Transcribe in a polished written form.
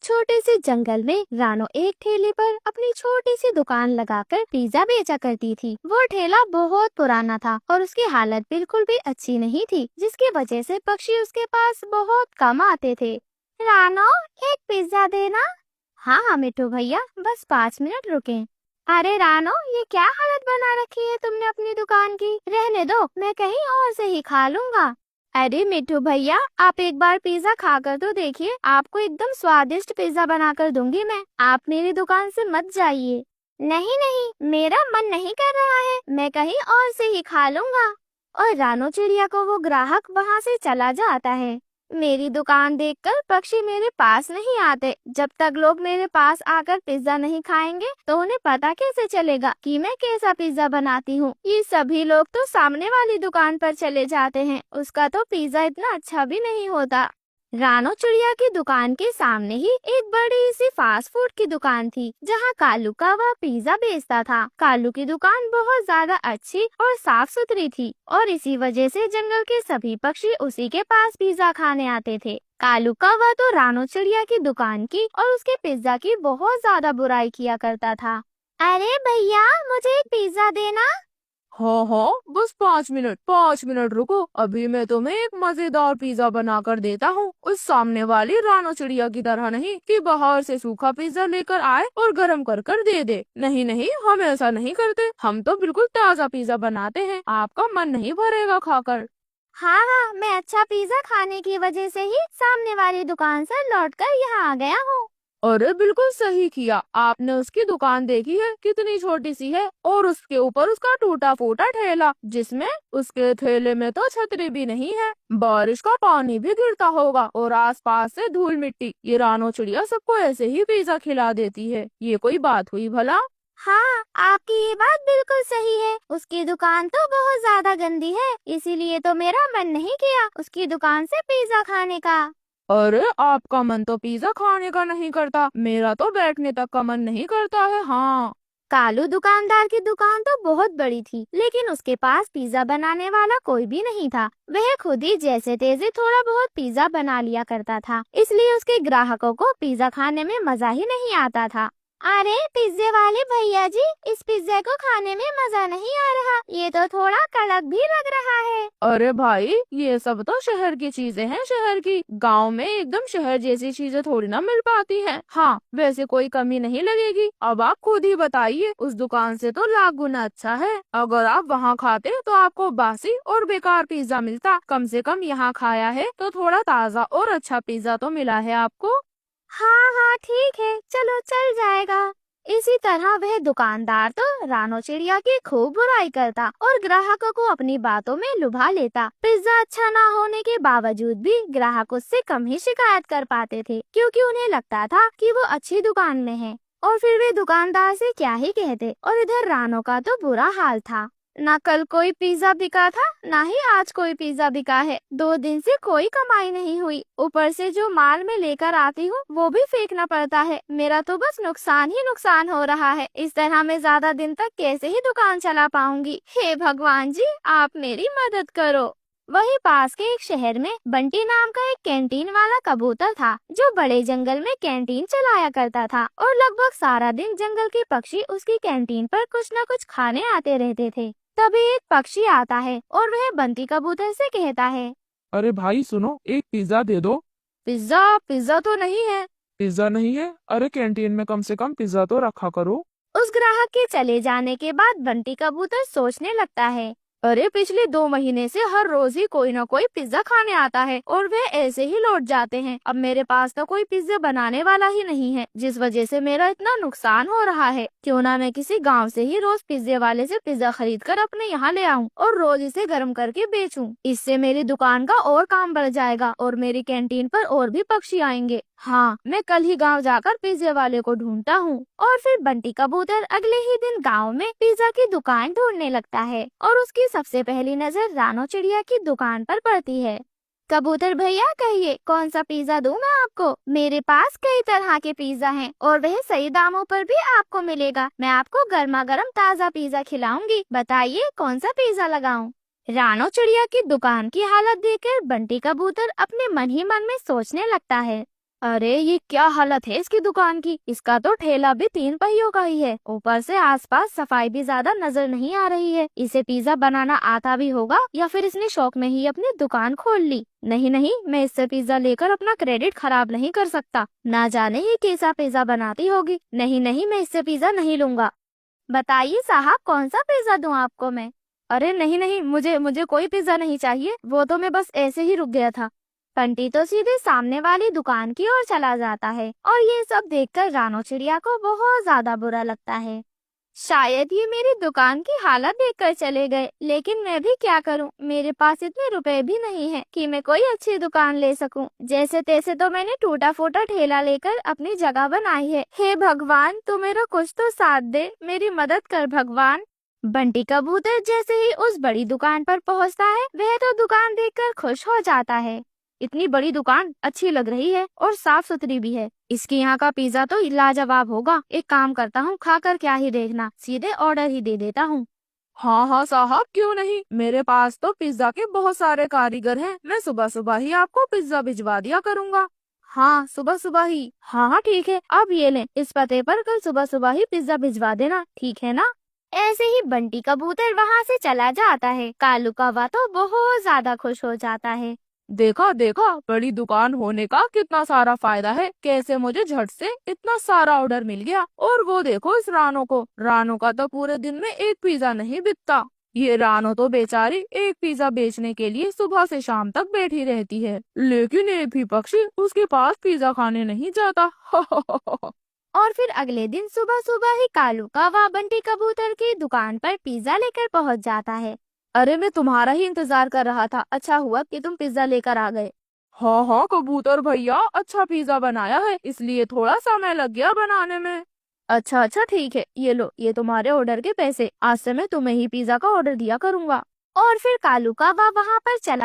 छोटे से जंगल में रानो एक ठेले पर अपनी छोटी सी दुकान लगाकर पिज्जा बेचा करती थी। वो ठेला बहुत पुराना था और उसकी हालत बिल्कुल भी अच्छी नहीं थी, जिसकी वजह से पक्षी उसके पास बहुत कम आते थे। रानो, एक पिज्जा देना। हाँ हाँ मिट्टू भैया, बस 5 मिनट रुके। अरे रानो, ये क्या हालत बना रखी है तुमने अपनी दुकान की? रहने दो, मैं कहीं और से ही खा लूंगा। अरे मिट्टू भैया, आप एक बार पिज्जा खाकर तो देखिए, आपको एकदम स्वादिष्ट पिज्जा बनाकर दूंगी मैं। आप मेरी दुकान से मत जाइए। नहीं नहीं, मेरा मन नहीं कर रहा है, मैं कहीं और से ही खा लूंगा। और रानो चिड़िया को वो ग्राहक वहाँ से चला जाता है। मेरी दुकान देखकर पक्षी मेरे पास नहीं आते। जब तक लोग मेरे पास आकर पिज्जा नहीं खाएंगे तो उन्हें पता कैसे चलेगा कि मैं कैसा पिज्जा बनाती हूँ। ये सभी लोग तो सामने वाली दुकान पर चले जाते हैं, उसका तो पिज्जा इतना अच्छा भी नहीं होता। रानो चिड़िया की दुकान के सामने ही एक बड़ी सी फास्ट फूड की दुकान थी, जहाँ कालू का वह पिज्जा बेचता था। कालू की दुकान बहुत ज्यादा अच्छी और साफ सुथरी थी और इसी वजह से जंगल के सभी पक्षी उसी के पास पिज्जा खाने आते थे। कालू का वह तो रानो चिड़िया की दुकान की और उसके पिज्जा की बहुत ज्यादा बुराई किया करता था। अरे भैया, मुझे एक पिज्जा देना। हाँ हाँ, बस 5 मिनट रुको, अभी मैं तुम्हें एक मजेदार पिज्जा बनाकर देता हूँ। उस सामने वाली रानो चिड़िया की तरह नहीं कि बाहर से सूखा पिज्जा लेकर आए और गरम कर कर दे दे। नहीं नहीं, हम ऐसा नहीं करते, हम तो बिल्कुल ताज़ा पिज्जा बनाते हैं, आपका मन नहीं भरेगा खाकर। हाँ हाँ, मैं अच्छा पिज्जा खाने की वजह से ही सामने वाली दुकान से लौटकर यहाँ आ गया हूँ। अरे बिल्कुल सही किया, आपने उसकी दुकान देखी है, कितनी छोटी सी है और उसके ऊपर उसका टूटा फूटा ठेला, जिसमें उसके ठेले में तो छतरी भी नहीं है। बारिश का पानी भी गिरता होगा और आसपास से धूल मिट्टी। ये रानो चिड़िया सबको ऐसे ही पिज्जा खिला देती है, ये कोई बात हुई भला? हाँ, आपकी ये बात बिल्कुल सही है। उसकी दुकान तो बहुत ज्यादा गंदी है, इसीलिए तो मेरा मन नहीं किया उसकी दुकान से पिज्जा खाने का। अरे आपका मन तो पिज्जा खाने का नहीं करता, मेरा तो बैठने तक का मन नहीं करता है। हाँ, कालू दुकानदार की दुकान तो बहुत बड़ी थी, लेकिन उसके पास पिज्जा बनाने वाला कोई भी नहीं था। वह खुद ही जैसे तैसे थोड़ा बहुत पिज्जा बना लिया करता था, इसलिए उसके ग्राहकों को पिज्जा खाने में मजा ही नहीं आता था। अरे पिज्जे वाले भैया जी, इस पिज्जे को खाने में मजा नहीं आ रहा, ये तो थोड़ा कड़क भी लग रहा है। अरे भाई, ये सब तो शहर की चीजें हैं, शहर की। गांव में एकदम शहर जैसी चीजें थोड़ी ना मिल पाती हैं। हाँ, वैसे कोई कमी नहीं लगेगी। अब आप खुद ही बताइए, उस दुकान से तो लाख गुना अच्छा है। अगर आप वहाँ खाते तो आपको बासी और बेकार पिज्जा मिलता, कम से कम यहाँ खाया है तो थोड़ा ताज़ा और अच्छा पिज्जा तो मिला है आपको। हाँ हाँ ठीक है, चलो चल जाएगा। इसी तरह वह दुकानदार तो रानो चिड़िया की खूब बुराई करता और ग्राहकों को अपनी बातों में लुभा लेता। पिज्जा अच्छा ना होने के बावजूद भी ग्राहक उससे कम ही शिकायत कर पाते थे, क्योंकि उन्हें लगता था कि वो अच्छी दुकान में है। और फिर वे दुकानदार से क्या ही कहते। और इधर रानो का तो बुरा हाल था, ना कल कोई पिज्जा बिका था, ना ही आज कोई पिज्जा बिका है। 2 दिन से कोई कमाई नहीं हुई, ऊपर से जो माल मैं लेकर आती हूँ वो भी फेंकना पड़ता है। मेरा तो बस नुकसान ही नुकसान हो रहा है। इस तरह मैं ज्यादा दिन तक कैसे ही दुकान चला पाऊंगी? हे भगवान जी, आप मेरी मदद करो। वहीं पास के एक शहर में बंटी नाम का एक कैंटीन वाला कबूतर था, जो बड़े जंगल में कैंटीन चलाया करता था और लगभग सारा दिन जंगल के पक्षी उसकी कैंटीन पर कुछ न कुछ खाने आते रहते थे। तभी एक पक्षी आता है और वह बंटी कबूतर से कहता है, अरे भाई सुनो, एक पिज्जा दे दो। पिज्जा? पिज्जा तो नहीं है। पिज्जा नहीं है? अरे कैंटीन में कम से कम पिज्जा तो रखा करो। उस ग्राहक के चले जाने के बाद बंटी कबूतर सोचने लगता है, अरे पिछले 2 महीने से हर रोज ही कोई ना कोई पिज्जा खाने आता है और वे ऐसे ही लौट जाते हैं। अब मेरे पास तो कोई पिज्जा बनाने वाला ही नहीं है, जिस वजह से मेरा इतना नुकसान हो रहा है। क्यों ना मैं किसी गांव से ही रोज पिज्जे वाले से पिज्जा खरीद कर अपने यहाँ ले आऊं और रोज इसे गर्म करके बेचूं। इससे मेरी दुकान का और काम बढ़ जाएगा और मेरी कैंटीन पर और भी पक्षी आएंगे। हाँ, मैं कल ही गांव जाकर पिज्जे वाले को ढूंढता हूँ। और फिर बंटी कबूतर अगले ही दिन गांव में पिज्जा की दुकान ढूंढने लगता है और उसकी सबसे पहली नजर रानो चिड़िया की दुकान पर पड़ती है। कबूतर भैया, कहिए कौन सा पिज्जा दूं मैं आपको? मेरे पास कई तरह के पिज्जा हैं और वह सही दामों पर भी आपको मिलेगा। मैं आपको गर्मा गर्म ताज़ा पिज्जा खिलाऊंगी, बताइए कौन सा पिज्जा लगाऊं? रानो चिड़िया की दुकान की हालत देखकर बंटी कबूतर अपने मन ही मन में सोचने लगता है, अरे ये क्या हालत है इसकी दुकान की। इसका तो ठेला भी 3 पहियों का ही है। ऊपर से आसपास सफाई भी ज्यादा नजर नहीं आ रही है। इसे पिज्जा बनाना आता भी होगा या फिर इसने शौक में ही अपनी दुकान खोल ली। नहीं नहीं, मैं इससे पिज्जा लेकर अपना क्रेडिट खराब नहीं कर सकता। ना जाने ये कैसा पिज्जा बनाती होगी। नहीं नहीं, मैं इससे पिज्जा नहीं लूंगा। बताइए साहब, कौन सा पिज्जा दूं आपको मैं? अरे नहीं नहीं, मुझे मुझे कोई पिज्जा नहीं चाहिए। वो तो मैं बस ऐसे ही रुक गया था। बंटी तो सीधे सामने वाली दुकान की ओर चला जाता है और ये सब देखकर रानो चिड़िया को बहुत ज्यादा बुरा लगता है। शायद ये मेरी दुकान की हालत देखकर चले गए, लेकिन मैं भी क्या करूं, मेरे पास इतने रुपए भी नहीं हैं कि मैं कोई अच्छी दुकान ले सकूं। जैसे तैसे तो मैंने टूटा फूटा ठेला लेकर अपनी जगह बनाई है। हे भगवान, तू मेरा कुछ तो साथ दे, मेरी मदद कर भगवान। बंटी कबूतर जैसे ही उस बड़ी दुकान पर पहुंचता है, वह तो दुकान देखकर खुश हो जाता है। इतनी बड़ी दुकान अच्छी लग रही है और साफ सुथरी भी है। इसकी यहाँ का पिज्जा तो लाजवाब होगा। एक काम करता हूँ, खाकर क्या ही देखना, सीधे ऑर्डर ही दे देता हूँ। हाँ हाँ साहब, क्यों नहीं, मेरे पास तो पिज्जा के बहुत सारे कारीगर हैं। मैं सुबह सुबह ही आपको पिज्जा भिजवा दिया करूँगा। हाँ, सुबह सुबह ही। हाँ हाँ ठीक है, अब ये लें, इस पते पर कल सुबह सुबह ही पिज्जा भिजवा देना, ठीक है ना? ऐसे ही बंटी कबूतर वहाँ से चला जाता है। कालू कौवा तो बहुत ज्यादा खुश हो जाता है। देखा देखा, बड़ी दुकान होने का कितना सारा फायदा है। कैसे मुझे झट से इतना सारा ऑर्डर मिल गया। और वो देखो इस रानो को, रानो का तो पूरे दिन में एक पिज्जा नहीं बिकता। ये रानो तो बेचारी एक पिज्जा बेचने के लिए सुबह से शाम तक बैठी रहती है, लेकिन एक भी पक्षी उसके पास पिज्जा खाने नहीं जाता। और फिर अगले दिन सुबह सुबह ही कालू कौवा बंटी कबूतर की दुकान पर पिज्जा लेकर पहुँच जाता है। अरे मैं तुम्हारा ही इंतजार कर रहा था। अच्छा हुआ कि तुम पिज्जा लेकर आ गए। हाँ हाँ कबूतर भैया, अच्छा पिज्जा बनाया है, इसलिए थोड़ा समय लग गया बनाने में। अच्छा अच्छा ठीक है, ये लो, ये तुम्हारे ऑर्डर के पैसे। आज से मैं तुम्हें ही पिज्जा का ऑर्डर दिया करूँगा। और फिर कालू कौवा वहाँ पर चला